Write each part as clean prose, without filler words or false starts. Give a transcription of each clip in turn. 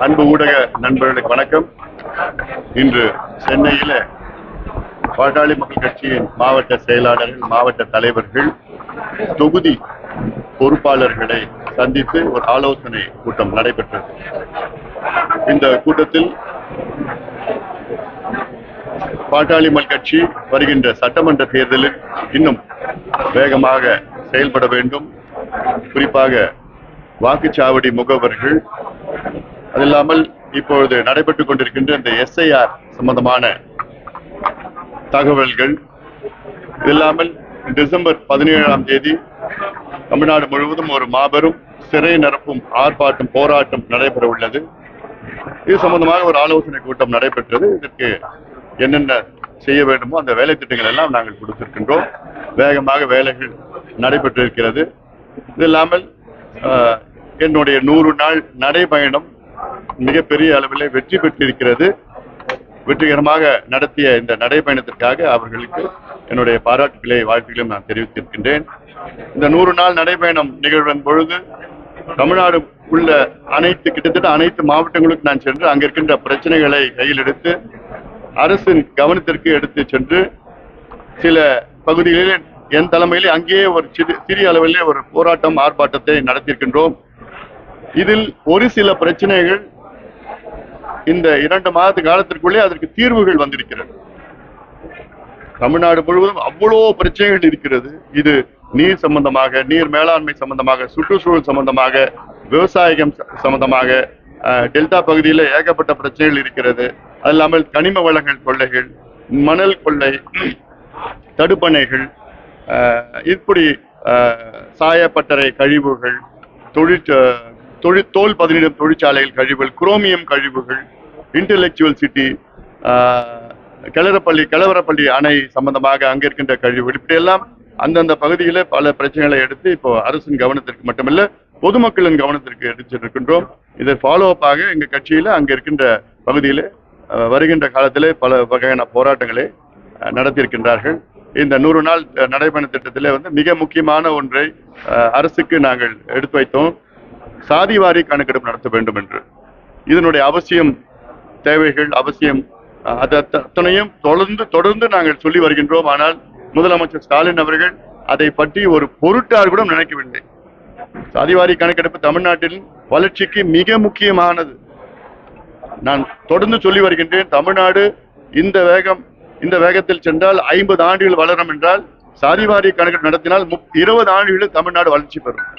அன்பு ஊடக நண்பர்களுக்கு வணக்கம். இன்று சென்னையில பாட்டாளி மக்கள் கட்சியின் மாவட்ட செயலாளர்கள், மாவட்ட தலைவர்கள், தொகுதி பொறுப்பாளர்களை சந்தித்து ஒரு ஆலோசனை கூட்டம் நடைபெற்றது. இந்த கூட்டத்தில் பாட்டாளி மக்கள் கட்சி வருகின்ற சட்டமன்ற தேர்தலில் இன்னும் வேகமாக செயல்பட வேண்டும். குறிப்பாக வாக்குச்சாவடி முகவர்கள், அது இல்லாமல் இப்பொழுது நடைபெற்றுக் கொண்டிருக்கின்ற இந்த SIR சம்பந்தமான தகவல்கள், இது இல்லாமல் டிசம்பர் 17ஆம் தேதி தமிழ்நாடு முழுவதும் ஒரு மாபெரும் சிறை நிரப்பும் ஆர்ப்பாட்டம், போராட்டம் நடைபெற உள்ளது. இது சம்பந்தமாக ஒரு ஆலோசனை கூட்டம் நடைபெற்றது. இதற்கு என்னென்ன செய்ய வேண்டுமோ அந்த வேலை திட்டங்கள் எல்லாம் நாங்கள் கொடுத்திருக்கின்றோம். வேகமாக வேலைகள் நடைபெற்றிருக்கிறது. இது இல்லாமல் என்னுடைய 100 நாள் நடைபயணம் மிகப்பெரிய அளவில் வெற்றி பெற்றிருக்கிறது. வெற்றிகரமாக நடத்திய இந்த நடைபயணத்திற்காக அவர்களுக்கு என்னுடைய பாராட்டுகளை, வாழ்த்துக்களையும் நான் தெரிவித்திருக்கின்றேன். இந்த 100 நாள் நடைபயணம் நிகழ்வின் பொழுது தமிழ்நாடு உள்ள கிட்டத்தட்ட அனைத்து மாவட்டங்களுக்கு நான் சென்று அங்க இருக்கின்ற பிரச்சனைகளை கையில் எடுத்து அரசின் கவனத்திற்கு எடுத்து சென்று சில பகுதிகளில் என் தலைமையிலே அங்கேயே ஒரு சிறிய அளவிலே ஒரு போராட்டம், ஆர்ப்பாட்டத்தை நடத்தியிருக்கின்றோம். இதில் ஒரு சில பிரச்சனைகள் இந்த 2 மாத காலத்திற்குள்ளே அதற்கு தீர்வுகள் வந்திருக்கிறது. தமிழ்நாடு முழுவதும் அவ்வளோ பிரச்சனைகள் இருக்கிறது. இது நீர் சம்பந்தமாக, நீர் மேலாண்மை சம்பந்தமாக, சுற்றுச்சூழல் சம்பந்தமாக, விவசாயம் சம்பந்தமாக, டெல்டா பகுதியில் ஏகப்பட்ட பிரச்சனைகள் இருக்கிறது. அது இல்லாமல் கனிம வளங்கள் கொள்ளைகள், மணல் கொள்ளை, தடுப்பணைகள், இப்படி சாயப்பட்டறை கழிவுகள், தோல் பதனிடும் தொழிற்சாலைகள் கழிவுகள், குரோமியம் கழிவுகள், இன்டெலெக்சுவல் சிட்டி, கிளவரப்பள்ளி அணை சம்பந்தமாக அங்க இருக்கின்ற கழிவுகள், இப்படி எல்லாம் அந்தந்த பகுதியில பல பிரச்சனைகளை எடுத்து இப்போ அரசின் கவனத்திற்கு மட்டுமல்ல பொதுமக்களின் கவனத்திற்கு எடுத்திருக்கின்றோம். இதை ஃபாலோ அப்பாக எங்க கட்சியில அங்க இருக்கின்ற பகுதியில வருகின்ற காலத்திலே பல வகையான போராட்டங்களை நடத்தியிருக்கின்றார்கள். இந்த 100 நாள் நடைபயண திட்டத்திலே மிக முக்கியமான ஒன்றை அரசுக்கு நாங்கள் எடுத்து வைத்தோம். சாதிவாரி கணக்கெடுப்பு நடத்த வேண்டும் என்று. இதனுடைய அவசியம், தேவைகள், அவசியம் அத்தனையும் தொடர்ந்து நாங்கள் சொல்லி வருகின்றோம். ஆனால் முதலமைச்சர் ஸ்டாலின் அவர்கள் அதை பற்றி ஒரு பொருட்டார் கூட நினைக்கவில்லை. சாதிவாரி கணக்கெடுப்பு தமிழ்நாட்டின் வளர்ச்சிக்கு மிக முக்கியமானது. நான் தொடர்ந்து சொல்லி வருகின்றேன். தமிழ்நாடு இந்த வேகத்தில் சென்றால் 50 ஆண்டுகள் வளரும் என்றால், சாதிவாரி கணக்கெடுப்பு நடத்தினால் 20 ஆண்டுகளில் தமிழ்நாடு வளர்ச்சி பெறும்.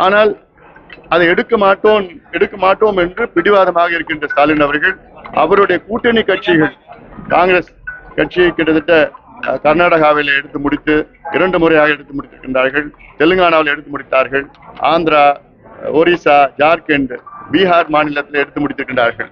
ஆனால் அதை எடுக்க மாட்டோம் என்று பிடிவாதமாக இருக்கின்ற ஸ்டாலின் அவர்கள், அவருடைய கூட்டணி கட்சிகள், காங்கிரஸ் கட்சியை கிட்டத்தட்ட கர்நாடகாவில் எடுத்து முடித்து 2 முறையாக எடுத்து முடித்திருக்கின்றார்கள். தெலுங்கானாவில் எடுத்து முடித்தார்கள். ஆந்திரா, ஒரிசா, ஜார்க்கண்ட், பீகார் மாநிலத்தில் எடுத்து முடித்திருக்கின்றார்கள்.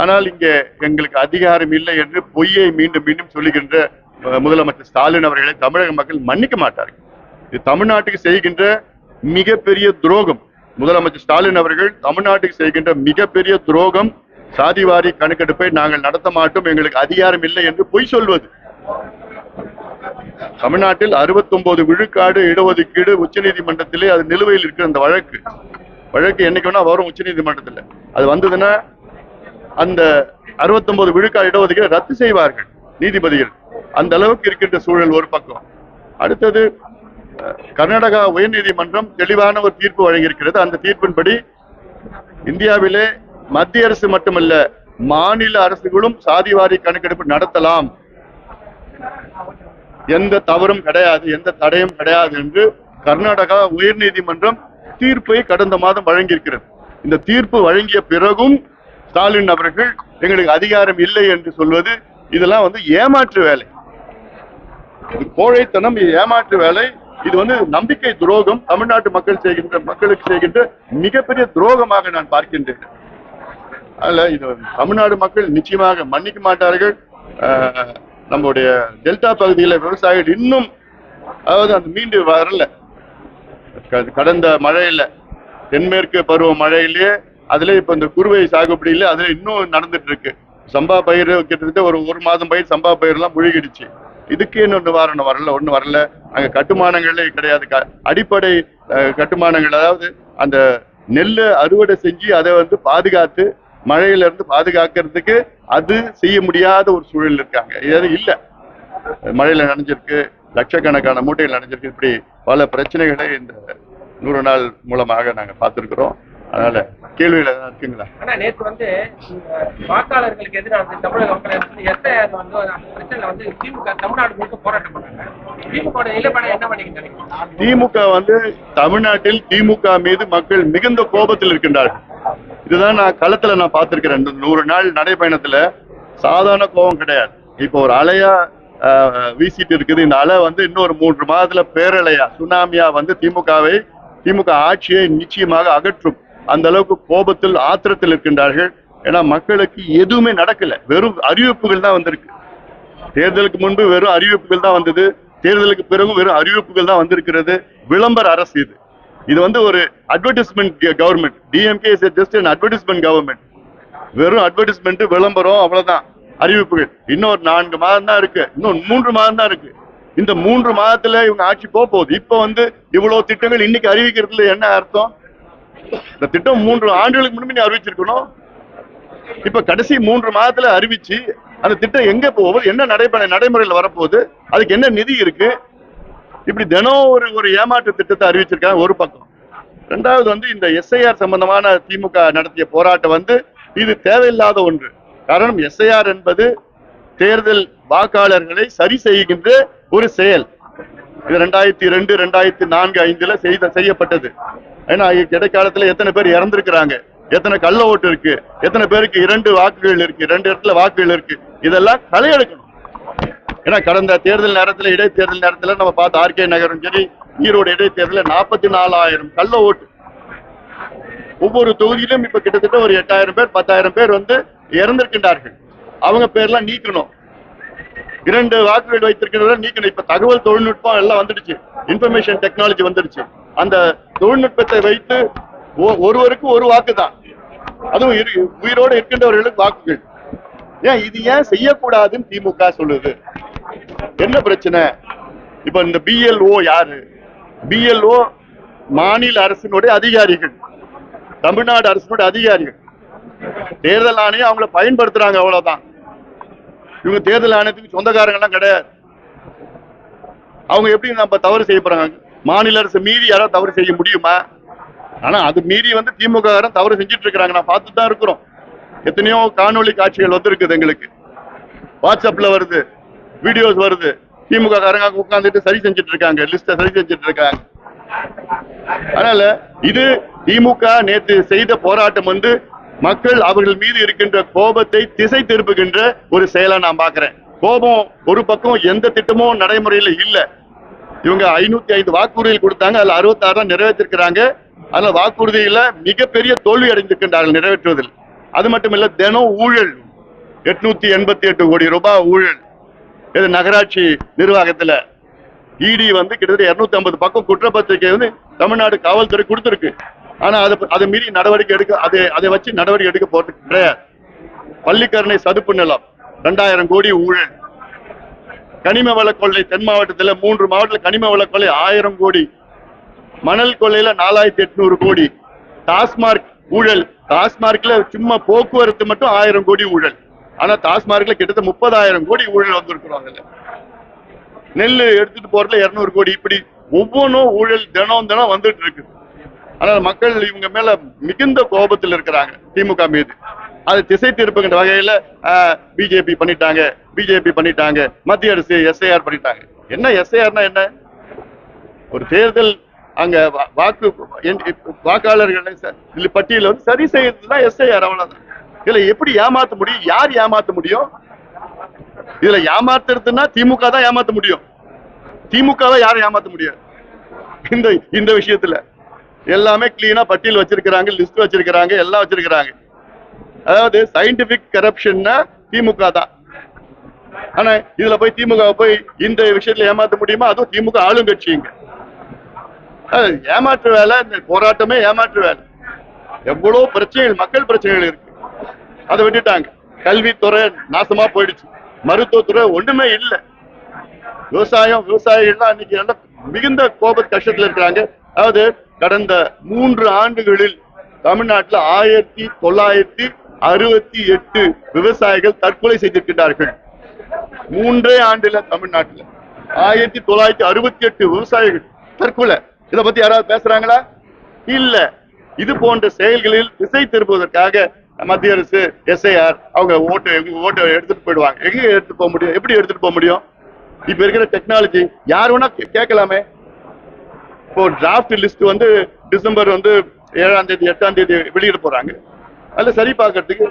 ஆனால் இங்கே எங்களுக்கு அதிகாரம் இல்லை என்று பொய்யை மீண்டும் மீண்டும் சொல்லுகின்ற முதலமைச்சர் ஸ்டாலின் அவர்களை தமிழக மக்கள் மன்னிக்க மாட்டார்கள். இது தமிழ்நாட்டுக்கு செய்கின்ற மிகப்பெரிய துரோகம். முதலமைச்சர் ஸ்டாலின் அவர்கள் தமிழ்நாட்டுக்கு செய்கின்ற மிகப்பெரிய துரோகம். சாதிவாரி கணக்கெடுப்பை நாங்கள் நடத்த மாட்டோம், எங்களுக்கு அதிகாரம் இல்லை என்று பொய் சொல்வது. தமிழ்நாட்டில் 69 விழுக்காடு இடஒதுக்கீடு உச்சநீதிமன்றத்திலே அது நிலுவையில் இருக்கிற அந்த வழக்கு என்னைக்கு வேணா வரும் உச்சநீதிமன்றத்தில். அது வந்ததுன்னா அந்த 69 விழுக்காடு இடஒதுக்கீடு ரத்து செய்வார்கள் நீதிபதிகள். அந்த அளவுக்கு இருக்கின்ற சூழல் ஒரு பக்கம். அடுத்தது கர்நாடகா உயர்நீதிமன்றம் தெளிவான ஒரு தீர்ப்பு வழங்கியிருக்கிறது. அந்த தீர்ப்பின்படி இந்தியாவிலே மத்திய அரசு மட்டுமல்ல, மாநில அரசுகளும் சாதிவாரி கணக்கெடுப்பு நடத்தலாம், எந்த தவறும் கிடையாது, எந்த தடையும் கிடையாது என்று கர்நாடகா உயர்நீதிமன்றம் தீர்ப்பை கடந்த மாதம் வழங்கியிருக்கிறது. இந்த தீர்ப்பு வழங்கிய பிறகும் ஸ்டாலின் அவர்கள் எங்களுக்கு அதிகாரம் இல்லை என்று சொல்வது, இதெல்லாம் ஏமாற்று வேலை, கோழைத்தனம், ஏமாற்று வேலை. இது நம்பிக்கை துரோகம். தமிழ்நாட்டு மக்களுக்கு செய்கின்ற மிகப்பெரிய துரோகமாக நான் பார்க்கின்றேன். அதுல இது தமிழ்நாடு மக்கள் நிச்சயமாக மன்னிக்க மாட்டார்கள். நம்முடைய டெல்டா பகுதியில் விவசாயிகள் இன்னும் அந்த மீண்டு வரல. கடந்த மழையில, தென்மேற்கு பருவ மழையிலேயே அதுல இப்ப இந்த குறுவை சாகுபடியில அதுல இன்னும் நடந்துட்டு இருக்கு. சம்பா பயிர் கிட்டத்தட்ட ஒரு மாதம் பயிர் சம்பா பயிர் எல்லாம் முழுகிடுச்சு. இதுக்கு என்ன நிவாரணம் ஒன்றும் வரல. அங்க கட்டுமானங்களே கிடையாது. அடிப்படை கட்டுமானங்கள், அதாவது அந்த நெல்லை அறுவடை செஞ்சு அதை வந்து பாதுகாத்து மழையில இருந்து பாதுகாக்கிறதுக்கு அது செய்ய முடியாத ஒரு சூழல் இருக்காங்க. இது இல்ல, மழையில நனைஞ்சிருக்கு, லட்சக்கணக்கான மூட்டைகள் நனைஞ்சிருக்கு. இப்படி பல பிரச்சனைகளை இந்த 100 நாள் மூலமாக நாங்க பார்த்திருக்கிறோம். அதனால கேள்விகள் எதாவது இருக்குங்களா? ஆனா நேற்று வந்து வாக்காளர்களுக்கு எதிராக தமிழக மக்கள் எஸ்ஐஆர் வந்து அந்த பிரச்சனை வந்து திமுக தமிழ்நாடு முழுக்க போராட்டம் பண்ணாங்க. திமுக நிலைப்பாடு என்ன பண்ணிக்கிட்டு? திமுக வந்து தமிழ்நாட்டில் திமுக மீது மக்கள் மிகுந்த கோபத்தில் இருக்கின்றார்கள். இதுதான் நான் களத்துல நான் பார்த்திருக்கிறேன். இந்த 100 நாள் நடைபயணத்துல சாதாரண கோபம் கிடையாது. இப்போ ஒரு அலையா வீசிட்டு இருக்குது. இந்த அலை வந்து இன்னொரு 3 மாதத்துல பேரலையா சுனாமியா வந்து திமுக ஆட்சியை நிச்சயமாக அகற்றும். அந்த அளவுக்கு கோபத்தில் ஆத்திரத்தில் இருக்கின்றார்கள். ஏன்னா மக்களுக்கு எதுவுமே நடக்கல, வெறும் அறிவிப்புகள் தான் வந்திருக்கு. தேர்தலுக்கு முன்பு வெறும் அறிவிப்புகள் தான் வந்தது, தேர்தலுக்கு பிறகு வெறும் அறிவிப்புகள் தான் வந்திருக்கிறது. விளம்பர அரசு இது வந்து ஒரு advertisement government. DMK is just an advertisement government. வெறும் அட்வர்டைஸ்மெண்ட், விளம்பரம், அவ்வளவுதான். அறிவிப்புகள் இன்னொரு 4 மாதம் தான் இருக்கு, இன்னும் 3 மாதம் தான் இருக்கு. இந்த 3 மாதத்துல இவங்க ஆட்சி போகுது. இப்ப வந்து இவ்வளவு திட்டங்கள் இன்னைக்கு அறிவிக்கிறதுல என்ன அர்த்தம்? இந்த திட்டம் 3 ஆண்டுகளுக்கு முன்பு அறிவிச்சிருக்கணும். இப்ப கடைசி 3 மாதத்துல அறிவிச்சு அந்த திட்டம் எங்க போகுது, என்ன நடைமுறையில் வரப்போகுது, அதுக்கு என்ன நிதி இருக்கு? இப்படி தினம் ஒரு ஏமாற்று திட்டத்தை அறிவிச்சிருக்காங்க ஒரு பக்கம். ரெண்டாவது வந்து இந்த எஸ்ஐஆர் சம்பந்தமான திமுக நடத்திய போராட்டம் வந்து இது தேவையில்லாத ஒன்று. காரணம், எஸ்ஐஆர் என்பது தேர்தல் வாக்காளர்களை சரி செய்கின்ற ஒரு செயல். இது 2002, 2004, 2005 செய்யப்பட்டது. ஏன்னா இடைக்காலத்துல எத்தனை பேர் இறந்திருக்கிறாங்க, எத்தனை கள்ள ஓட்டு இருக்கு, எத்தனை பேருக்கு 2 வாக்குகள் இருக்கு, 2 இடத்துல வாக்குகள் இருக்கு, இதெல்லாம் களையெடுக்கணும். ஏன்னா கடந்த தேர்தல் நேரத்துல, இடைத்தேர்தல் நேரத்துல நம்ம பார்த்த ஆர்கே நகரும் சரி, ஈரோடு இடைத்தேர்தல 44,000 கள்ள ஓட்டு. ஒவ்வொரு தொகுதியிலும் இப்ப கிட்டத்தட்ட ஒரு 8,000 பேர் 10,000 பேர் வந்து இறந்திருக்கின்றார்கள். அவங்க பேர்லாம் நீக்கணும். 2 வாக்குகள் வைத்திருக்கிறத நீக்கணும். இப்ப தகவல் தொழில்நுட்பம் எல்லாம் வந்துடுச்சு, இன்ஃபர்மேஷன் டெக்னாலஜி வந்துடுச்சு. அந்த தொழில்நுட்பத்தை வைத்து ஒருவருக்கு ஒரு வாக்கு தான், அதுவும் உயிரோடு இருக்கின்றவர்களுக்கு வாக்குகள். இது ஏன் செய்யக்கூடாதுன்னு திமுக சொல்லுது? என்ன பிரச்சனை? இப்ப இந்த பிஎல்ஓ யாரு? பிஎல்ஓ மாநில அரசினுடைய அதிகாரிகள், தமிழ்நாடு அரசினுடைய அதிகாரிகள். தேர்தல் ஆணையம் அவங்கள பயன்படுத்துறாங்க, அவ்வளவுதான். இவங்க தேர்தல் ஆணையத்துக்கு சொந்தக்காரங்க எல்லாம் கிடையாது. அவங்க எப்படி நம்ம தவறு செய்ய போறாங்க? மாநில அரசு மீறி யாராவது தவறு செய்ய முடியுமா? ஆனா அது மீறி வந்து திமுக தவறு செஞ்சுட்டு இருக்காங்க. நான் பார்த்துட்டு தான் இருக்கிறோம். எத்தனையோ காணொலி காட்சிகள் வந்திருக்குது, எங்களுக்கு வாட்ஸ்அப்ல வருது, வீடியோஸ் வருது. திமுக காரங்க உட்கார்ந்துட்டு சரி செஞ்சுட்டு இருக்காங்க, லிஸ்ட சரி செஞ்சுட்டு இருக்காங்க. அதனால இது திமுக நேற்று செய்த போராட்டம் வந்து மக்கள் அவர்கள் மீது இருக்கின்ற கோபத்தை திசை திருப்புகின்ற ஒரு செயலா நான் பாக்குறேன். கோபம் ஒரு பக்கம், எந்த திட்டமும் நடைமுறையில இல்ல. இவங்க 505 வாக்குறுதிகள் கொடுத்தாங்க, அதுல 66 தான் நிறைவேற்றிருக்கிறாங்க. அதுல வாக்குறுதியில மிகப்பெரிய தோல்வி அடைந்திருக்கின்றார்கள் நிறைவேற்றுவதில். அது மட்டுமில்ல, தினம் ஊழல், 888 கோடி ரூபாய் ஊழல். இது நகராட்சி நிர்வாகத்துல இடி வந்து கிட்டத்தட்ட 250 பக்கம் குற்றப்பத்திரிகை வந்து தமிழ்நாடு காவல்துறை கொடுத்திருக்கு. ஆனா அதை மீறி நடவடிக்கை எடுக்க, அதை வச்சு நடவடிக்கை எடுக்க போறது கிடையாது. பள்ளிக்கரணை சதுப்பு நிலம் 2000 கோடி ஊழல். கனிம வள கொள்ளை தென் மாவட்டத்துல 3 மாவட்டத்தில் கனிம வள கொள்ளை 1000 கோடி. மணல் கொள்ளையில 4800 கோடி. டாஸ்மார்க் ஊழல், டாஸ்மார்க்ல சும்மா போக்குவரத்து மட்டும் 1000 கோடி ஊழல். ஆனா டாஸ்மார்க்ல கிட்டத்தட்ட 30,000 கோடி ஊழல் வந்திருக்கிறாங்க. நெல் எடுத்துட்டு போறதுல 200 கோடி. இப்படி ஒவ்வொன்றும் ஊழல் தினம் வந்துட்டு இருக்கு. ஆனால் மக்கள் இவங்க மேல மிகுந்த கோபத்தில் இருக்கிறாங்க, திமுக மீது. அது திசை திருப்புகின்ற வகையில பிஜேபி பண்ணிட்டாங்க, மத்திய அரசு எஸ்ஐஆர் பண்ணிட்டாங்க. என்ன எஸ்ஐஆர்னா என்ன? ஒரு தேர்தல் அங்க வாக்காளர்களை பட்டியல வந்து சரி செய்யறதுதான் எஸ்ஐஆர், அவ்வளவுதான். இதுல எப்படி ஏமாத்த முடியும்? யார் ஏமாத்த முடியும்? இதுல ஏமாத்துறதுன்னா திமுக தான் ஏமாத்த முடியும். திமுகவை யாரும் ஏமாத்த முடியாது. இந்த விஷயத்துல எல்லாமே கிளீனா பட்டியல் வச்சிருக்கிறாங்க, லிஸ்ட் வச்சிருக்கிறாங்க, எல்லாம் வச்சிருக்கிறாங்க. அதாவது சயின்டிபிக் கரப்ஷன்னா திமுக தான். ஆனா இதுல போய் திமுக போய் இந்த விஷயத்துல ஏமாத்த முடியுமா? அதுவும் திமுக ஆளுங்கட்சிங்க. ஏமாற்று வேலை, இந்த போராட்டமே ஏமாற்று வேலை. எவ்வளவு பிரச்சனைகள், மக்கள் பிரச்சனைகள் இருக்கு, அதை விட்டுட்டாங்க. கல்வித்துறை நாசமா போயிடுச்சு, மருத்துவத்துறை ஒண்ணுமே இல்லை. விவசாயிகள்லாம் இன்னைக்கு மிகுந்த கோப கஷ்டத்துல இருக்கிறாங்க. அதாவது கடந்த 3 ஆண்டுகளில் தமிழ்நாட்டில் 1968 விவசாயிகள் தற்கொலை செய்திருக்கிறார்கள். 3 ஆண்டுல தமிழ்நாட்டில் 1968 விவசாயிகள் தற்கொலை. இதை பத்தி யாராவது பேசுறாங்களா? இல்ல. இது போன்ற செயல்களில் திசை திருப்புவதற்காக மத்திய அரசு SIR அவங்க ஓட்டு எடுத்துட்டு போயிடுவாங்க. எங்க எடுத்துட்டு போக முடியும்? எப்படி எடுத்துட்டு போக முடியும்? இப்ப இருக்கிற டெக்னாலஜி யார் வேணா கேட்கலாமே. இப்போ டிராஃப்ட் லிஸ்ட் வந்து டிசம்பர் 7ஆம் தேதி 8ஆம் தேதி வெளியிட போறாங்க. அதுல சரி பார்க்கறதுக்கு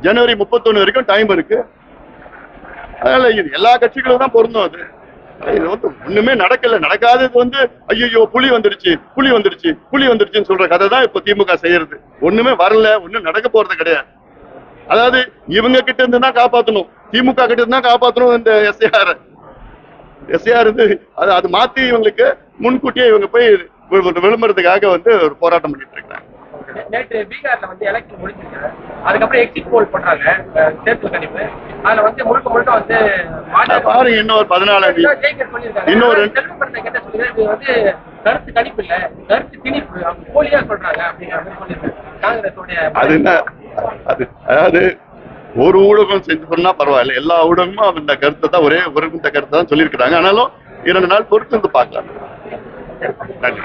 ஜனவரி 31 வரைக்கும் டைம் இருக்கு. அதனால இது எல்லா கட்சிகளும் தான் பொருந்தும். இது ஒண்ணுமே நடக்காதது ஐயோ புலி வந்துருச்சுன்னு சொல்ற கதை தான் இப்ப திமுக செய்யறது. ஒண்ணுமே வரல, ஒண்ணும் நடக்க போறது கிடையாது. அதாவது இவங்க கிட்ட இருந்து தான் காப்பாத்தணும், திமுக கிட்ட இருந்து தான் காப்பாத்தணும். இந்த SIR அது மாத்தி இவங்களுக்கு முன்கூட்டியே இவங்க போய் விளம்பரத்துக்காக ஒரு போராட்டம் பண்ணிட்டு இருக்காங்க. நேற்று பீகார்ல எலெக்ஷன் முடிஞ்சிருக்கு. அதுக்கப்புறம் எக்ஸிட் போல் பண்றாங்க, தேர்தல் கணிப்பு. அதுல முழுக்க பாருங்க, இன்னொரு 14ஆம் தேதி இன்னொரு கருத்து கணிப்பு இல்ல, கருத்து திணிப்பு போலியா சொல்றாங்க அப்படிங்கிற மாதிரி சொல்லியிருக்காங்க காங்கிரஸோட. அது என்ன? அதாவது ஒரு ஊடகம் செஞ்சு சொன்னா பரவாயில்ல, எல்லா ஊடகமும் அந்த கருத்தை தான் ஒரே கருத்தை தான் சொல்லியிருக்கிறாங்க. ஆனாலும் 2 நாள் பொறுத்து பார்க்கலாம். நன்றி.